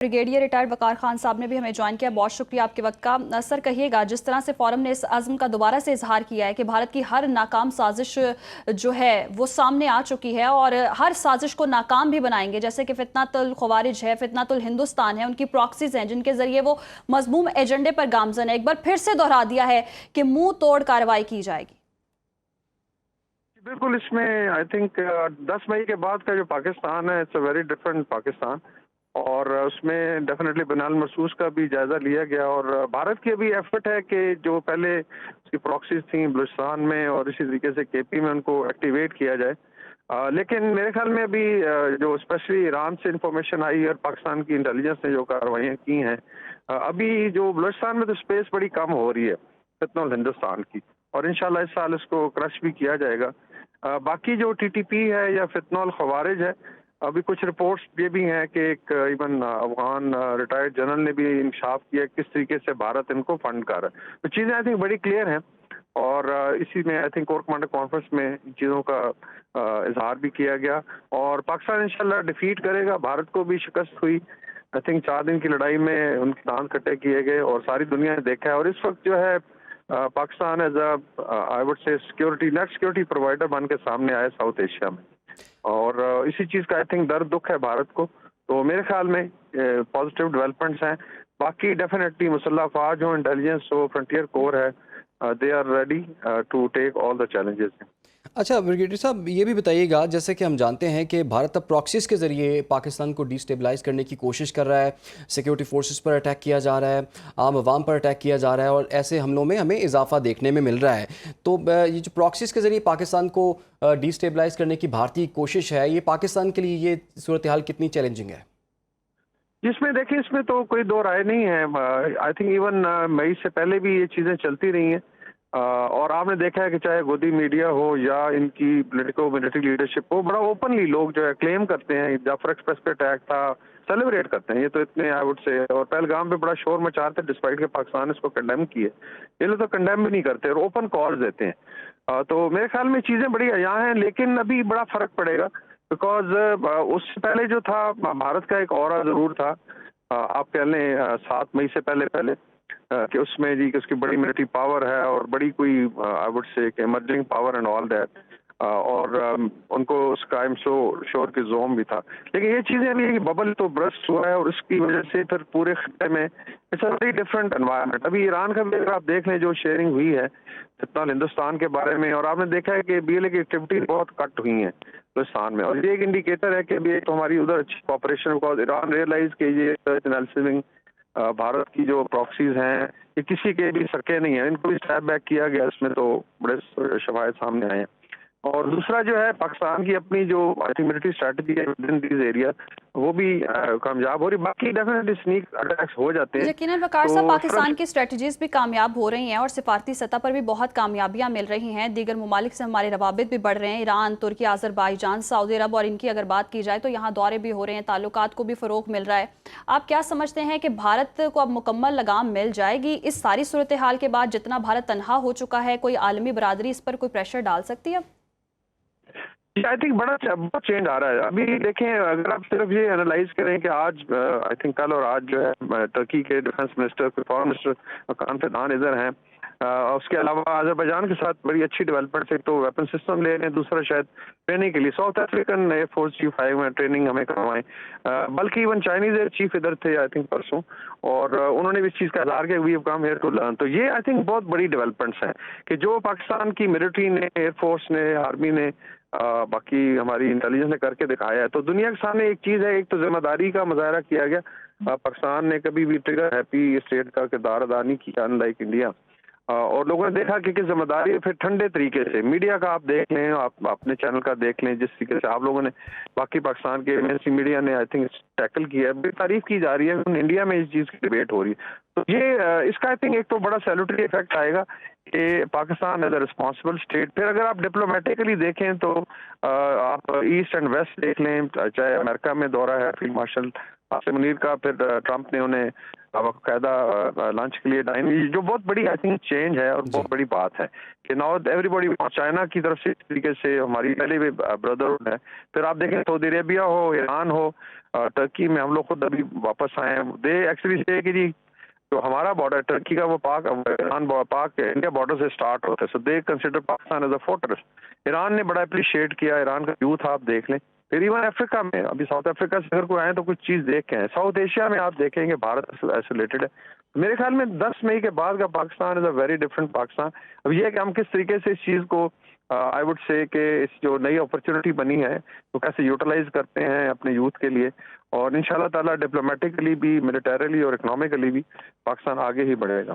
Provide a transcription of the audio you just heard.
Brigadier retired वकार खान साहब ने भी हमें ज्वाइन किया। बहुत शुक्रिया आपके वक्त का। सर कहिएगा, जिस तरह से फोरम ने इस अज़्म का दोबारा से इजहार किया है कि भारत की हर नाकाम साजिश जो है वो सामने आ चुकी है और हर साजिश को नाकाम भी बनाएंगे, जैसे कि फितनातुल खवारिज है, फितनातुल हिंदुस्तान है, उनकी प्रॉक्सीज हैं जिनके जरिए वो मजमूम एजेंडे पर गामजन है। एक बार फिर से दोहरा दिया है कि मुंह तोड़ कार्रवाई की जाएगी। बिल्कुल, इसमें आई थिंक 10 मई के बाद का जो पाकिस्तान है, it's a very different Pakistan. और उसमें डेफिनेटली बनाल मरसूस का भी जायजा लिया गया और भारत की अभी एफर्ट है कि जो पहले उसकी प्रॉक्सीज थी बलूचिस्तान में और इसी तरीके से केपी में उनको एक्टिवेट किया जाए। लेकिन मेरे ख्याल में अभी जो स्पेशली ईरान से इंफॉर्मेशन आई और पाकिस्तान की इंटेलिजेंस ने जो कार्रवाइयाँ की हैं, अभी जो बलूचिस्तान में तो स्पेस बड़ी कम हो रही है फितनतुल हिंदुस्तान की, और इंशाल्लाह इस साल इसको क्रश भी किया जाएगा। बाकी जो टीटीपी है या फितनतुल खवारिज है, अभी कुछ रिपोर्ट्स ये भी हैं कि एक इवन अफगान रिटायर्ड जनरल ने भी इंकशाफ किया किस तरीके से भारत इनको फंड कर रहा है। तो चीज़ें आई थिंक बड़ी क्लियर हैं और इसी में I think core commander conference में इन चीज़ों का इजहार भी किया गया और पाकिस्तान इंशाल्लाह डिफीट करेगा। भारत को भी शिकस्त हुई, आई थिंक 4 दिन की लड़ाई में उनके दांत कटे किए गए और सारी दुनिया ने देखा है। और इस वक्त जो है Pakistan as I would say security net security provider बन के सामने आया साउथ एशिया में, और इसी चीज़ का आई थिंक दर्द दुख है भारत को। तो मेरे ख्याल में पॉजिटिव डेवलपमेंट्स हैं। बाकी डेफिनेटली मुसल्लह अफवाज हो, इंटेलिजेंस हो, फ्रंटियर कोर है, they are ready to take all the challenges. अच्छा ब्रिगेडियर साहब, ये भी बताइएगा, जैसे कि हम जानते हैं कि भारत अब प्रॉक्सीज के ज़रिए पाकिस्तान को डिस्टेबलाइज करने की कोशिश कर रहा है, सिक्योरिटी फोर्सेस पर अटैक किया जा रहा है, आम आवाम पर अटैक किया जा रहा है और ऐसे हमलों में हमें इजाफा देखने में मिल रहा है। तो ये जो प्रॉक्सीज के ज़रिए पाकिस्तान को डिस्टेबलाइज करने की भारतीय कोशिश है, ये पाकिस्तान के लिए ये सूरत हाल कितनी चैलेंजिंग है? जिसमें देखिए, इसमें तो कोई दो राय नहीं है। आई थिंक इवन मई से पहले भी ये चीज़ें चलती रही हैं और आपने देखा है कि चाहे गोदी मीडिया हो या इनकी पॉलिटिको मिलिट्री लीडरशिप हो, बड़ा ओपनली लोग जो है क्लेम करते हैं। जाफर एक्सप्रेस पे अटैक था, सेलिब्रेट करते हैं ये तो इतने आई वुड से, और पहलगाम पे बड़ा शोर मचाते डिस्पाइट के पाकिस्तान इसको कंडेम किए। ये लोग तो कंडेम भी नहीं करते और ओपन कॉल्स देते हैं। तो मेरे ख्याल में चीज़ें बड़ी अयां हैं, लेकिन अभी बड़ा फर्क पड़ेगा बिकॉज उससे पहले जो था भारत का एक ऑरा जरूर था। आप कह लें 7 मई से पहले पहले कि उसमें जी कि उसकी बड़ी मिलिट्री पावर है और बड़ी कोई आई वुड से emerging power and all that, और उनको उसका आई एम श्योर कि जोम भी था। लेकिन ये चीज़ें अभी बबल तो ब्रस्ट हुआ है और उसकी वजह से फिर पूरे खत्ते में it's a very different environment. अभी ईरान का भी अगर आप देख लें जो शेयरिंग हुई है फितनतुल हिंदुस्तान के बारे में, और आपने देखा है कि बीएलए की एक्टिविटी बहुत कट हुई है हिंदुस्तान में, और ये एक इंडिकेटर है कि अभी एक तो हमारी उधर अच्छी कॉपरेशन, बिकॉज ईरान रियलाइज के ये सर्च एनालिसिस भारत की जो प्रॉक्सीज हैं ये किसी के भी सके नहीं है, इनको भी स्टैप बैक किया गया, इसमें तो बड़े शवायद सामने आए हैं। और दूसरा जो है पाकिस्तान की अपनी जो आई थिंक मिलिट्री स्ट्रेटजी है विद इन दिस एरिया, वो भी कामयाब हो रही। बाकी डेफिनेटली स्नीक अटैक्स हो जाते हैं। यकीनन वकार साहब, तो पाकिस्तान की स्ट्रेटजीज भी कामयाब हो रही हैं और सिफारती सतह पर भी बहुत कामयाबियां मिल रही हैं। दीगर ममालिक से हमारे रवाबित भी बढ़ रहे हैं, ईरान, तुर्की, आज़रबाईजान, सऊदी अरब, और इनकी अगर बात की जाए तो यहाँ दौरे भी हो रहे हैं, ताल्लुकात को भी फ़रोग मिल रहा है। आप क्या समझते हैं कि भारत को अब मुकम्मल लगाम मिल जाएगी इस सारी सूरत हाल के बाद? जितना भारत तनहा हो चुका है, कोई आलमी बरादरी इस पर कोई प्रेशर डाल सकती है? आई थिंक बड़ा चेंज आ रहा है। अभी देखें, अगर आप सिर्फ ये एनालाइज करें कि आज आई थिंक कल और आज जो है टर्की के डिफेंस मिनिस्टर, फॉरेन मिनिस्टर मकान फिदान इधर हैं, उसके अलावा अजरबैजान के साथ बड़ी अच्छी डेवलपमेंट है। तो वेपन सिस्टम ले रहे हैं, दूसरा शायद ट्रेनिंग के लिए साउथ अफ्रीकन एयरफोर्स चीफ आए हुए हैं ट्रेनिंग हमें करवाएं। बल्कि इवन चाइनीज एयर चीफ इधर थे आई थिंक परसों, और उन्होंने भी इस चीज़ का इजहार किया we have come here to learn. तो ये आई थिंक बहुत बड़ी डेवलपमेंट्स हैं कि जो पाकिस्तान की मिलिट्री ने, एयरफोर्स ने, आर्मी ने, बाकी हमारी इंटेलिजेंस ने करके दिखाया है। तो दुनिया के सामने एक चीज़ है, एक तो जिम्मेदारी का मुजाहरा किया गया। पाकिस्तान ने कभी भी ट्रिगर हैप्पी स्टेट का किरदार अदा नहीं किया अनलाइक इंडिया, और लोगों ने देखा कि किस जिम्मेदारी, फिर ठंडे तरीके से मीडिया का आप देख लें, आप अपने चैनल का देख लें, जिस तरीके से आप लोगों ने बाकी पाकिस्तान के एमएनसी मीडिया ने आई थिंक टैकल किया है, तारीफ की जा रही है, इंडिया में इस चीज़ की डिबेट हो रही है। तो ये इसका आई थिंक एक तो बड़ा सैल्यूटरी इफेक्ट आएगा कि Pakistan as a responsible state. फिर अगर आप डिप्लोमेटिकली देखें तो आप ईस्ट एंड वेस्ट देख लें, चाहे अमेरिका में दौरा है फील्ड मार्शल आसिम मुनीर का, फिर ट्रंप ने उन्हें बाकायदा लंच के लिए डाइन, जो बहुत बड़ी आई थिंक चेंज है और बहुत बड़ी बात है कि नाउ एवरीबॉडी, चाइना की तरफ से इस तरीके से हमारी पहले भी ब्रदरहुड है। फिर आप देखें सऊदी अरेबिया हो, ईरान हो, टर्की में हम लोग खुद अभी वापस आए हैं। दे एक्चुअली से कि जी जो हमारा बॉर्डर टर्की का वो पाक इंडिया बॉर्डर से स्टार्ट होता है, so they consider Pakistan as a fortress. Iran ने बड़ा अप्रिशिएट किया, ईरान का यूथ आप देख लें। फिर इवन अफ्रीका में, अभी साउथ अफ्रीका से अगर कोई आए तो कुछ चीज़ देख के आए। साउथ एशिया में आप देखेंगे भारत आइसोलेटेड है। मेरे ख्याल में 10 मई के बाद का Pakistan is a very different Pakistan. अब ये है कि हम किस तरीके से इस चीज़ को आई वुड से कि इस जो नई अपॉर्चुनिटी बनी है तो कैसे यूटिलाइज करते हैं अपने यूथ के लिए, और इंशाल्लाह ताला डिप्लोमेटिकली भी, मिलिटरीली और इकोनॉमिकली भी पाकिस्तान आगे ही बढ़ेगा।